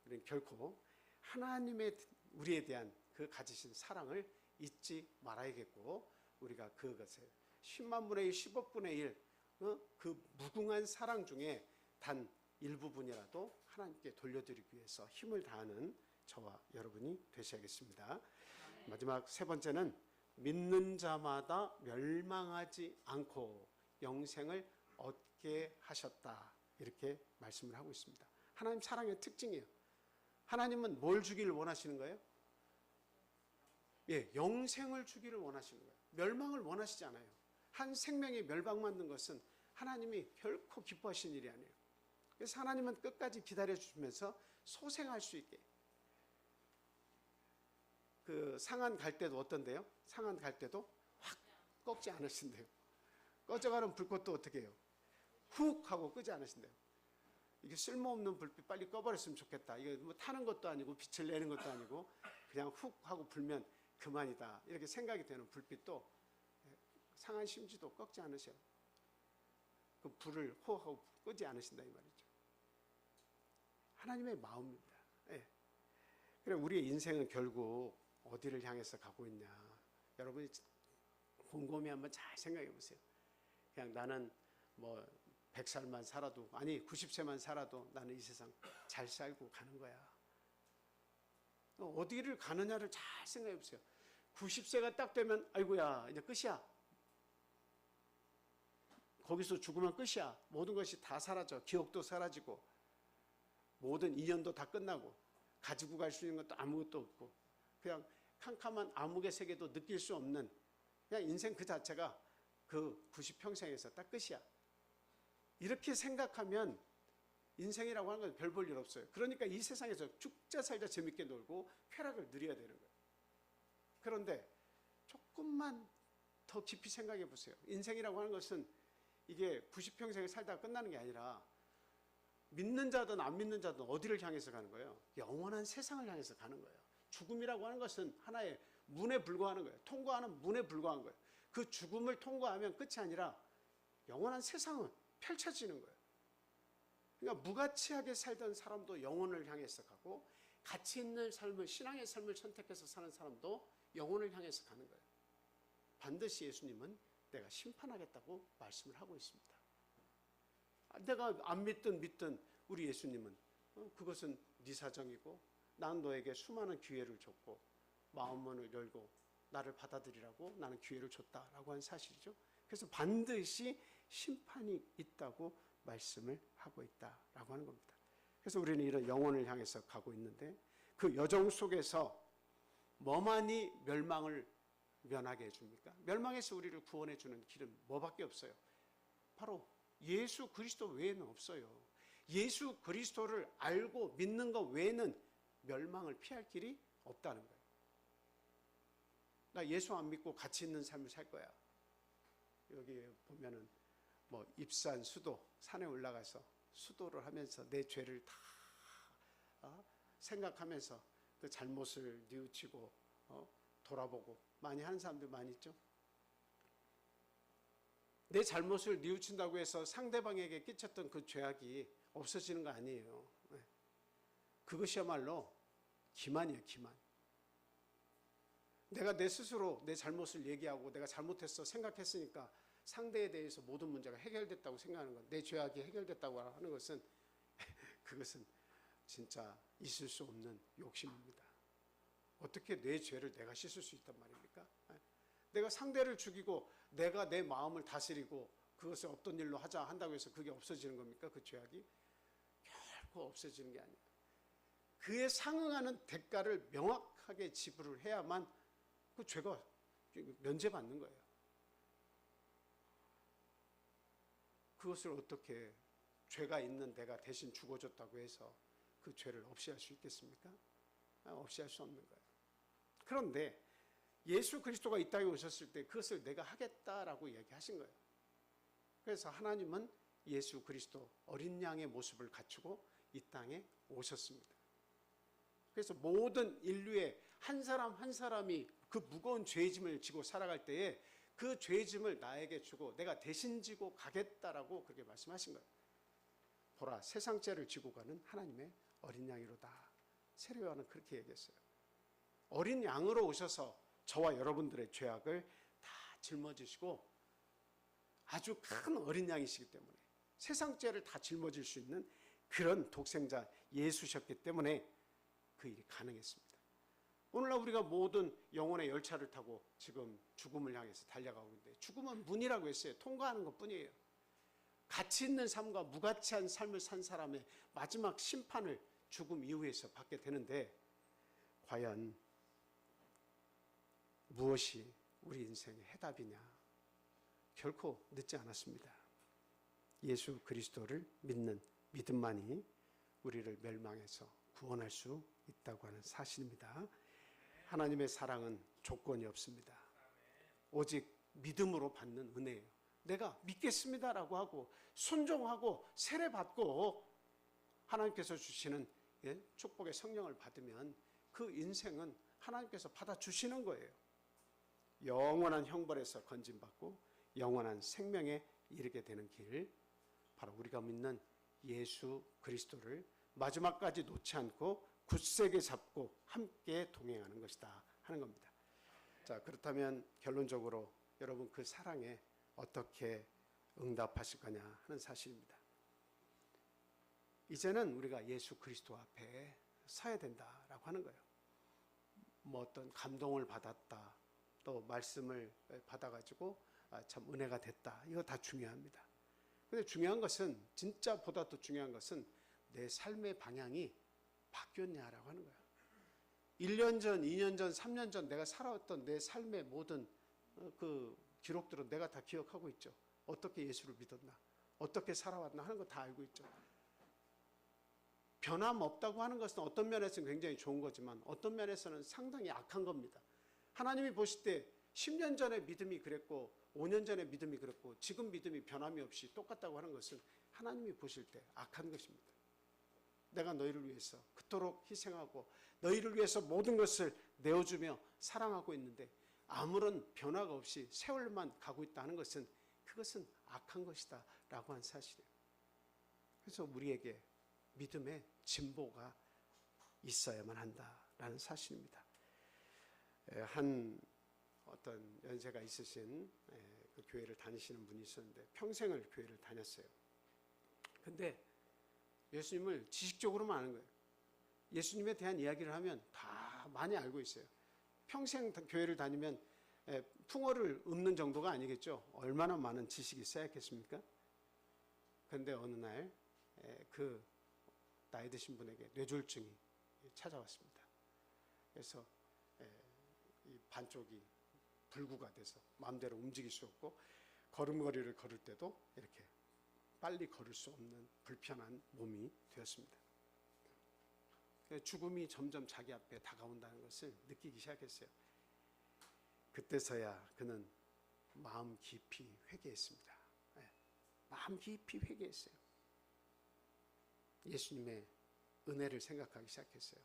우리는 결코 하나님의 우리에 대한 그 가지신 사랑을 잊지 말아야겠고 우리가 그것에 10만 분의 1, 10억 분의 1, 그 무궁한 사랑 중에 단 일부분이라도 하나님께 돌려드리기 위해서 힘을 다하는 저와 여러분이 되셔야겠습니다. 마지막 세 번째는 믿는 자마다 멸망하지 않고 영생을 얻게 하셨다, 이렇게 말씀을 하고 있습니다. 하나님 사랑의 특징이에요. 하나님은 뭘 주기를 원하시는 거예요? 예, 영생을 주기를 원하시는 거예요. 멸망을 원하시지 않아요. 한 생명이 멸망받는 것은 하나님이 결코 기뻐하시는 일이 아니에요. 그래서 하나님은 끝까지 기다려주시면서 소생할 수 있게. 그 상한 갈 때도 어떤데요? 상한 갈 때도 확 꺾지 않으신대요. 꺼져가는 불꽃도 어떻게 해요? 훅 하고 끄지 않으신대요. 이게 쓸모없는 불빛 빨리 꺼버렸으면 좋겠다. 이게 뭐 타는 것도 아니고 빛을 내는 것도 아니고 그냥 훅 하고 불면 그만이다, 이렇게 생각이 되는 불빛도 상한 심지도 꺾지 않으셔요. 그 불을 호하고 끄지 않으신다, 이 말이죠. 하나님의 마음입니다. 예. 그래, 우리의 인생은 결국 어디를 향해서 가고 있냐, 여러분이 곰곰이 한번 잘 생각해 보세요. 그냥 나는 뭐 100살만 살아도, 아니 90세만 살아도 나는 이 세상 잘 살고 가는 거야. 어디를 가느냐를 잘 생각해 보세요. 90세가 딱 되면 아이고야 이제 끝이야. 거기서 죽으면 끝이야. 모든 것이 다 사라져. 기억도 사라지고 모든 인연도 다 끝나고 가지고 갈 수 있는 것도 아무것도 없고 그냥 캄캄한 암흑의 세계도 느낄 수 없는, 그냥 인생 그 자체가 그 90평생에서 딱 끝이야. 이렇게 생각하면 인생이라고 하는 건 별 볼 일 없어요. 그러니까 이 세상에서 죽자 살자 재밌게 놀고 쾌락을 누려야 되는 거예요. 그런데 조금만 더 깊이 생각해 보세요. 인생이라고 하는 것은 이게 90평생을 살다가 끝나는 게 아니라 믿는 자든 안 믿는 자든 어디를 향해서 가는 거예요? 영원한 세상을 향해서 가는 거예요. 죽음이라고 하는 것은 하나의 문에 불과하는 거예요. 통과하는 문에 불과한 거예요. 그 죽음을 통과하면 끝이 아니라 영원한 세상은 펼쳐지는 거예요. 그러니까 무가치하게 살던 사람도 영혼을 향해서 가고 가치 있는 삶을, 신앙의 삶을 선택해서 사는 사람도 영혼을 향해서 가는 거예요. 반드시 예수님은 내가 심판하겠다고 말씀을 하고 있습니다. 내가 안 믿든 믿든 우리 예수님은 그것은 네 사정이고 난 너에게 수많은 기회를 줬고 마음문을 열고 나를 받아들이라고 나는 기회를 줬다라고 한 사실이죠. 그래서 반드시 심판이 있다고 말씀을 하고 있다라고 하는 겁니다. 그래서 우리는 이런 영혼을 향해서 가고 있는데 그 여정 속에서 뭐만이 멸망을 면하게 해줍니까? 멸망에서 우리를 구원해 주는 길은 뭐밖에 없어요? 바로 예수 그리스도 외에는 없어요. 예수 그리스도를 알고 믿는 것 외에는 멸망을 피할 길이 없다는 거예요. 나 예수 안 믿고 가치 있는 삶을 살 거야. 여기 보면은 뭐 입산 수도, 산에 올라가서 수도를 하면서 내 죄를 다 생각하면서 그 잘못을 뉘우치고 돌아보고 많이 하는 사람들 많이 있죠. 내 잘못을 뉘우친다고 해서 상대방에게 끼쳤던 그 죄악이 없어지는 거 아니에요. 그것이야말로 기만이에요, 기만. 내가 내 스스로 내 잘못을 얘기하고 내가 잘못했어 생각했으니까 상대에 대해서 모든 문제가 해결됐다고 생각하는 것, 내 죄악이 해결됐다고 하는 것은 그것은 진짜 있을 수 없는 욕심입니다. 어떻게 내 죄를 내가 씻을 수 있단 말입니까? 내가 상대를 죽이고 내가 내 마음을 다스리고 그것을 없던 일로 하자 한다고 해서 그게 없어지는 겁니까? 그 죄악이? 결코 없어지는 게 아니에요. 그에 상응하는 대가를 명확하게 지불을 해야만 그 죄가 면제받는 거예요. 그것을 어떻게 죄가 있는 내가 대신 죽어줬다고 해서 그 죄를 없이 할 수 있겠습니까? 없이 할 수 없는 거예요. 그런데 예수 그리스도가 이 땅에 오셨을 때 그것을 내가 하겠다라고 얘기하신 거예요. 그래서 하나님은 예수 그리스도 어린 양의 모습을 갖추고 이 땅에 오셨습니다. 그래서 모든 인류의 한 사람 한 사람이 그 무거운 죄짐을 지고 살아갈 때에 그 죄짐을 나에게 주고 내가 대신 지고 가겠다라고 그렇게 말씀하신 거예요. 보라, 세상 죄를 지고 가는 하나님의 어린 양이로다. 세례요한은 그렇게 얘기했어요. 어린 양으로 오셔서 저와 여러분들의 죄악을 다 짊어지시고 아주 큰 어린 양이시기 때문에 세상 죄를 다 짊어질 수 있는 그런 독생자 예수셨기 때문에 그 일이 가능했습니다. 오늘날 우리가 모든 영혼의 열차를 타고 지금 죽음을 향해서 달려가고 있는데 죽음은 문이라고 했어요. 통과하는 것뿐이에요. 가치 있는 삶과 무가치한 삶을 산 사람의 마지막 심판을 죽음 이후에서 받게 되는데 과연 무엇이 우리 인생의 해답이냐? 결코 늦지 않았습니다. 예수 그리스도를 믿는 믿음만이 우리를 멸망해서 구원할 수 있다고 하는 사실입니다. 하나님의 사랑은 조건이 없습니다. 오직 믿음으로 받는 은혜예요. 내가 믿겠습니다라고 하고 순종하고 세례받고 하나님께서 주시는 축복의 성령을 받으면 그 인생은 하나님께서 받아주시는 거예요. 영원한 형벌에서 건진받고 영원한 생명에 이르게 되는 길, 바로 우리가 믿는 예수 그리스도를 마지막까지 놓지 않고 굳세게 잡고 함께 동행하는 것이다 하는 겁니다. 자, 그렇다면 결론적으로 여러분 그 사랑에 어떻게 응답하실 거냐 하는 사실입니다. 이제는 우리가 예수 그리스도 앞에 서야 된다라고 하는 거예요. 뭐 어떤 감동을 받았다, 또 말씀을 받아가지고 참 은혜가 됐다, 이거 다 중요합니다. 근데 중요한 것은, 진짜 보다 더 중요한 것은 내 삶의 방향이 바뀌었냐라고 하는 거예요. 1년 전, 2년 전, 3년 전 내가 살아왔던 내 삶의 모든 그 기록들은 내가 다 기억하고 있죠. 어떻게 예수를 믿었나, 어떻게 살아왔나 하는 거 다 알고 있죠. 변함없다고 하는 것은 어떤 면에서는 굉장히 좋은 거지만 어떤 면에서는 상당히 악한 겁니다. 하나님이 보실 때 10년 전의 믿음이 그랬고 5년 전의 믿음이 그랬고 지금 믿음이 변함이 없이 똑같다고 하는 것은 하나님이 보실 때 악한 것입니다. 내가 너희를 위해서 그토록 희생하고 너희를 위해서 모든 것을 내어주며 사랑하고 있는데 아무런 변화가 없이 세월만 가고 있다는 것은, 그것은 악한 것이다 라고 한 사실이에요. 그래서 우리에게 믿음의 진보가 있어야만 한다라는 사실입니다. 한 어떤 연세가 있으신 그 교회를 다니시는 분이 있었는데 평생을 교회를 다녔어요. 근데 예수님을 지식적으로만 아는 거예요. 예수님에 대한 이야기를 하면 다 많이 알고 있어요. 평생 교회를 다니면 풍어를 읊는 정도가 아니겠죠. 얼마나 많은 지식이 쌓였겠습니까? 그런데 어느 날 그 나이 드신 분에게 뇌졸중이 찾아왔습니다. 그래서 이 반쪽이 불구가 돼서 마음대로 움직일 수 없고 걸음걸이를 걸을 때도 이렇게 빨리 걸을 수 없는 불편한 몸이 되었습니다. 죽음이 점점 자기 앞에 다가온다는 것을 느끼기 시작했어요. 그때서야 그는 마음 깊이 회개했습니다. 마음 깊이 회개했어요. 예수님의 은혜를 생각하기 시작했어요.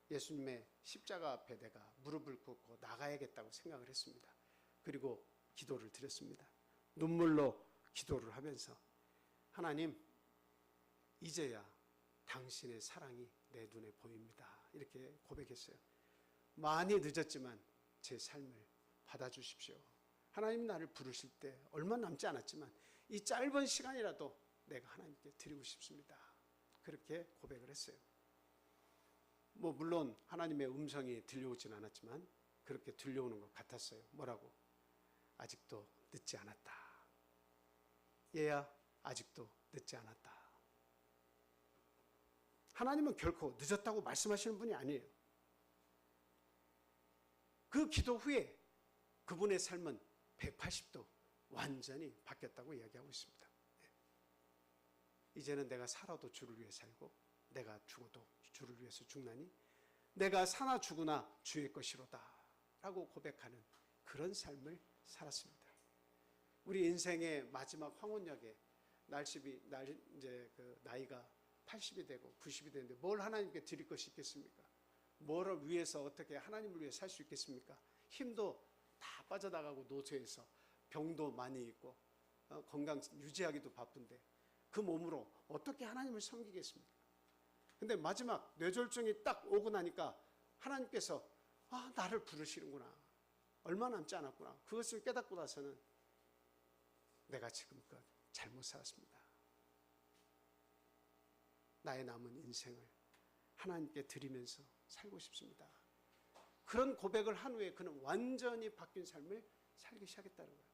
예수님의 십자가 앞에 내가 무릎을 꿇고 나가야겠다고 생각을 했습니다. 그리고 기도를 드렸습니다. 눈물로 기도를 하면서 하나님, 이제야 당신의 사랑이 내 눈에 보입니다. 이렇게 고백했어요. 많이 늦었지만 제 삶을 받아주십시오. 하나님 나를 부르실 때 얼마 남지 않았지만 이 짧은 시간이라도 내가 하나님께 드리고 싶습니다. 그렇게 고백을 했어요. 뭐 물론 하나님의 음성이 들려오진 않았지만 그렇게 들려오는 것 같았어요. 뭐라고? 아직도 늦지 않았다. 얘야, 아직도 늦지 않았다. 하나님은 결코 늦었다고 말씀하시는 분이 아니에요. 그 기도 후에 그분의 삶은 180도 완전히 바뀌었다고 이야기하고 있습니다. 이제는 내가 살아도 주를 위해 살고 내가 죽어도 주를 위해서 죽나니 내가 사나 죽으나 주의 것이로다 라고 고백하는 그런 삶을 살았습니다. 우리 인생의 마지막 황혼역에 이제 그 나이가 80이 되고 90이 되는데 뭘 하나님께 드릴 것이 있겠습니까? 뭐를 위해서 어떻게 하나님을 위해 살 수 있겠습니까? 힘도 다 빠져나가고 노쇠해서 병도 많이 있고 건강 유지하기도 바쁜데 그 몸으로 어떻게 하나님을 섬기겠습니까? 근데 마지막 뇌졸중이 딱 오고 나니까 하나님께서 나를 부르시는구나. 얼마 남지 않았구나. 그것을 깨닫고 나서는 내가 지금껏 잘못 살았습니다. 나의 남은 인생을 하나님께 드리면서 살고 싶습니다. 그런 고백을 한 후에 그는 완전히 바뀐 삶을 살기 시작했다는 거예요.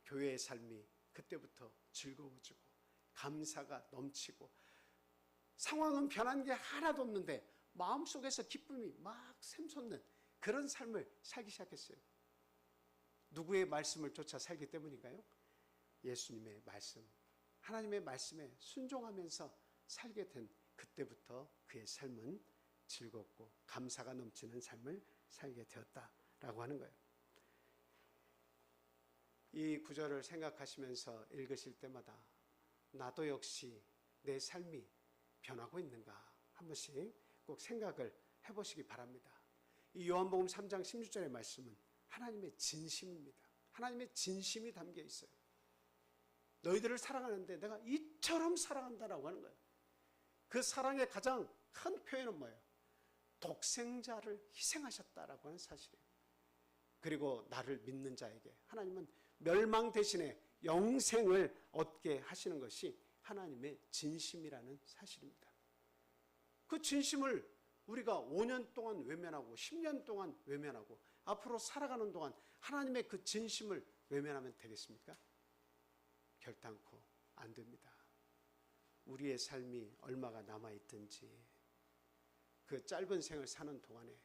교회의 삶이 그때부터 즐거워지고 감사가 넘치고 상황은 변한 게 하나도 없는데 마음속에서 기쁨이 막 샘솟는 그런 삶을 살기 시작했어요. 누구의 말씀을 쫓아 살기 때문인가요? 예수님의 말씀, 하나님의 말씀에 순종하면서 살게 된 그때부터 그의 삶은 즐겁고 감사가 넘치는 삶을 살게 되었다라고 하는 거예요. 이 구절을 생각하시면서 읽으실 때마다 나도 역시 내 삶이 변하고 있는가 한 번씩 꼭 생각을 해보시기 바랍니다. 이 요한복음 3장 16절의 말씀은 하나님의 진심입니다. 하나님의 진심이 담겨 있어요. 너희들을 사랑하는데 내가 이처럼 사랑한다라고 하는 거예요. 그 사랑의 가장 큰 표현은 뭐예요? 독생자를 희생하셨다라고 하는 사실이에요. 그리고 나를 믿는 자에게 하나님은 멸망 대신에 영생을 얻게 하시는 것이 하나님의 진심이라는 사실입니다. 그 진심을 우리가 5년 동안 외면하고 10년 동안 외면하고 앞으로 살아가는 동안 하나님의 그 진심을 외면하면 되겠습니까? 결단코 안 됩니다. 우리의 삶이 얼마가 남아있든지 그 짧은 생을 사는 동안에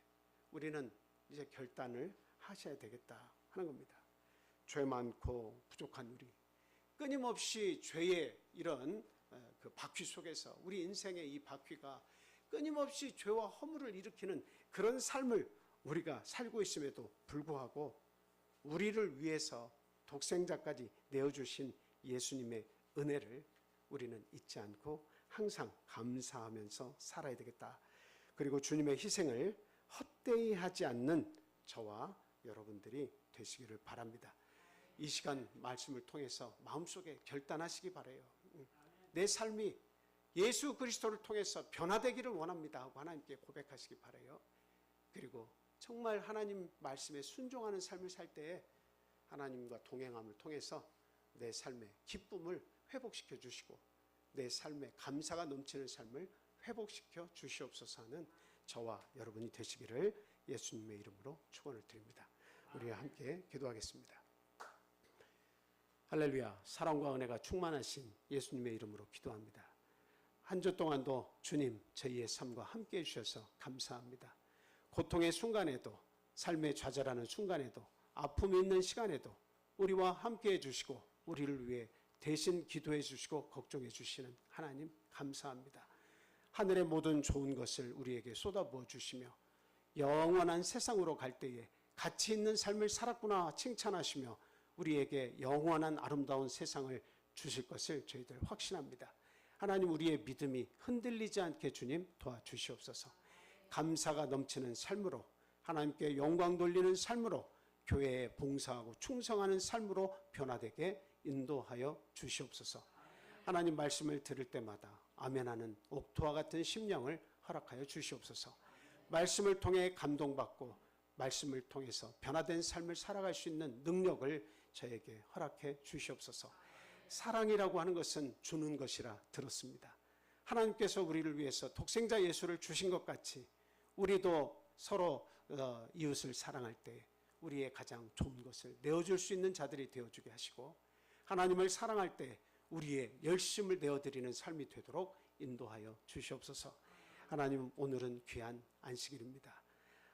우리는 이제 결단을 하셔야 되겠다 하는 겁니다. 죄 많고 부족한 우리, 끊임없이 죄의 이런 그 바퀴 속에서 우리 인생의 이 바퀴가 끊임없이 죄와 허물을 일으키는 그런 삶을 우리가 살고 있음에도 불구하고 우리를 위해서 독생자까지 내어주신 예수님의 은혜를 우리는 잊지 않고 항상 감사하면서 살아야 되겠다. 그리고 주님의 희생을 헛되이 하지 않는 저와 여러분들이 되시기를 바랍니다. 이 시간 말씀을 통해서 마음속에 결단하시기 바라요. 내 삶이 예수 그리스도를 통해서 변화되기를 원합니다 하고 하나님께 고백하시기 바라요. 그리고 정말 하나님 말씀에 순종하는 삶을 살 때에 하나님과 동행함을 통해서 내 삶의 기쁨을 회복시켜 주시고 내 삶에 감사가 넘치는 삶을 회복시켜 주시옵소서 하는 저와 여러분이 되시기를 예수님의 이름으로 축원을 드립니다. 우리가 함께 기도하겠습니다. 할렐루야. 사랑과 은혜가 충만하신 예수님의 이름으로 기도합니다. 한 주 동안도 주님 저희의 삶과 함께 해주셔서 감사합니다. 고통의 순간에도 삶의 좌절하는 순간에도 아픔이 있는 시간에도 우리와 함께 해주시고 우리를 위해 대신 기도해 주시고 걱정해 주시는 하나님 감사합니다. 하늘의 모든 좋은 것을 우리에게 쏟아부어 주시며 영원한 세상으로 갈 때에 가치 있는 삶을 살았구나 칭찬하시며 우리에게 영원한 아름다운 세상을 주실 것을 저희들 확신합니다. 하나님 우리의 믿음이 흔들리지 않게 주님 도와주시옵소서. 감사가 넘치는 삶으로 하나님께 영광 돌리는 삶으로 교회에 봉사하고 충성하는 삶으로 변화되게 인도하여 주시옵소서. 하나님 말씀을 들을 때마다 아멘하는 옥토와 같은 심령을 허락하여 주시옵소서. 말씀을 통해 감동받고 말씀을 통해서 변화된 삶을 살아갈 수 있는 능력을 저에게 허락해 주시옵소서. 사랑이라고 하는 것은 주는 것이라 들었습니다. 하나님께서 우리를 위해서 독생자 예수를 주신 것 같이 우리도 서로 이웃을 사랑할 때 우리의 가장 좋은 것을 내어줄 수 있는 자들이 되어주게 하시고 하나님을 사랑할 때 우리의 열심을 내어드리는 삶이 되도록 인도하여 주시옵소서. 하나님 오늘은 귀한 안식일입니다.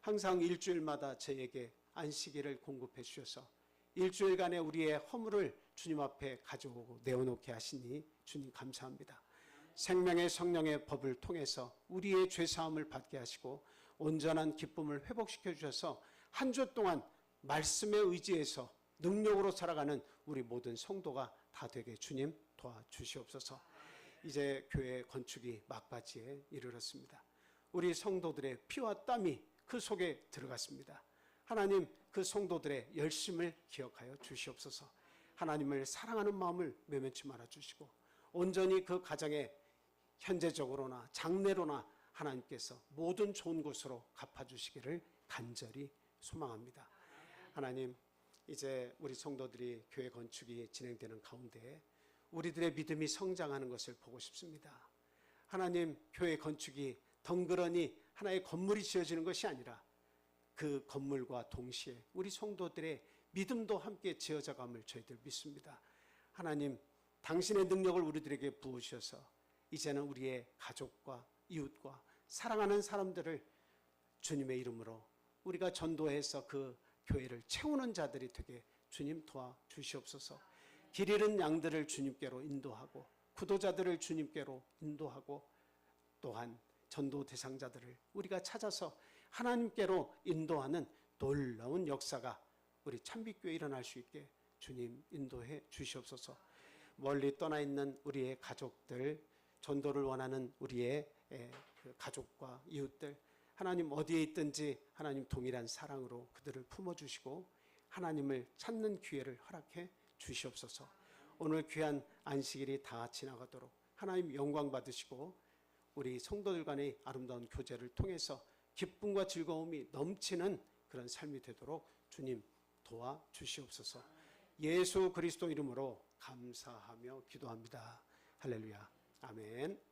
항상 일주일마다 저에게 안식일을 공급해 주셔서 일주일간의 우리의 허물을 주님 앞에 가져오고 내어놓게 하시니 주님 감사합니다. 생명의 성령의 법을 통해서 우리의 죄사함을 받게 하시고 온전한 기쁨을 회복시켜 주셔서 한 주 동안 말씀에 의지해서 능력으로 살아가는 우리 모든 성도가 다 되게 주님 도와주시옵소서. 이제 교회 건축이 막바지에 이르렀습니다. 우리 성도들의 피와 땀이 그 속에 들어갔습니다. 하나님 그 성도들의 열심을 기억하여 주시옵소서. 하나님을 사랑하는 마음을 외면치 말아 주시고 온전히 그 가정에 현재적으로나 장래로나 하나님께서 모든 좋은 곳으로 갚아주시기를 간절히 소망합니다. 하나님 이제 우리 성도들이 교회 건축이 진행되는 가운데 우리들의 믿음이 성장하는 것을 보고 싶습니다. 하나님, 교회 건축이 덩그러니 하나의 건물이 지어지는 것이 아니라 그 건물과 동시에 우리 성도들의 믿음도 함께 지어져 감을 저희들 믿습니다. 하나님, 당신의 능력을 우리들에게 부으셔서 이제는 우리의 가족과 이웃과 사랑하는 사람들을 주님의 이름으로 우리가 전도해서 그 교회를 채우는 자들이 되게 주님 도와주시옵소서. 길 잃은 양들을 주님께로 인도하고 구도자들을 주님께로 인도하고 또한 전도 대상자들을 우리가 찾아서 하나님께로 인도하는 놀라운 역사가 우리 참빛교회에 일어날 수 있게 주님 인도해 주시옵소서. 멀리 떠나 있는 우리의 가족들, 전도를 원하는 우리의 그 가족과 이웃들, 하나님 어디에 있든지 하나님 동일한 사랑으로 그들을 품어주시고 하나님을 찾는 기회를 허락해 주시옵소서. 오늘 귀한 안식일이 다 지나가도록 하나님 영광 받으시고 우리 성도들 간의 아름다운 교제를 통해서 기쁨과 즐거움이 넘치는 그런 삶이 되도록 주님 도와주시옵소서. 예수 그리스도 이름으로 감사하며 기도합니다. 할렐루야. 아멘.